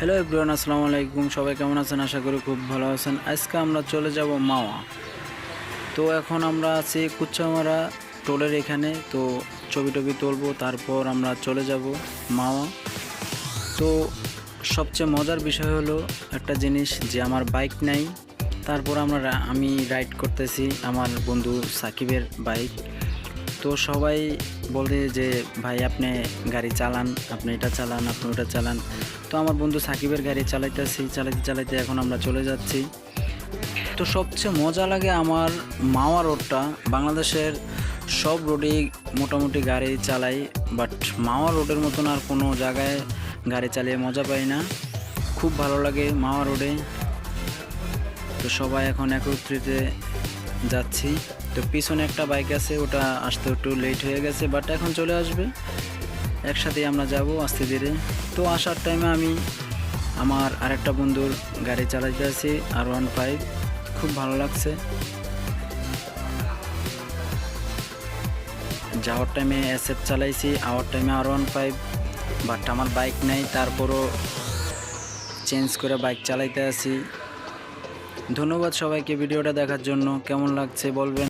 Hello everyone, আসসালামু আলাইকুম। সবাই কেমন আছেন? আশা করি খুব ভালো আছেন। আজকে আমরা চলে যাব মাওয়া। তো এখন আমরা আছি কুচ্চামারা টোলের এখানে। তো ছবি টবি তুলবো, তারপর আমরা চলে যাব মাওয়া। তো সবচেয়ে মজার বিষয় হলো একটা জিনিস, যে আমার বাইক নাই। তারপর আমি রাইড করতেছি আমার বন্ধু সাকিবের বাইক। তো সবাই বলে যে ভাই আপনি গাড়ি চালান, আপনি এটা চালান, আপনি ওটা চালান। তো আমার বন্ধু সাকিবের গাড়ি চালাইতে চালাইতে এখন আমরা চলে যাচ্ছি। তো সবচেয়ে মজা লাগে আমার মাওয়া রোডটা। বাংলাদেশের সব রোডেই মোটামুটি গাড়ি চালাই, বাট মাওয়া রোডের মতন আর কোনো জায়গায় গাড়ি চালিয়ে মজা পাই না। খুব ভালো লাগে মাওয়া রোডে। তো সবাই এখন একত্রিত যাচ্ছি। তো পিছনে একটা বাইক আছে, ওটা আসতে একটু লেট হয়ে গেছে, বাট এখন চলে আসবে। একসাথেই আমরা যাব আস্তে ধীরে। তো আসার টাইমে আমি আমার আরেকটা বন্ধুর গাড়ি চালাইতে আছি, R15। খুব ভালো লাগছে। যাওয়ার টাইমে SF চালাইছি, আওয়ার টাইমে R15, বাট আমার বাইক নেই, তারপরও চেঞ্জ করে বাইক চালাইতে আছি। ধন্যবাদ সবাইকে ভিডিওটা দেখার জন্য। কেমন লাগছে বলবেন।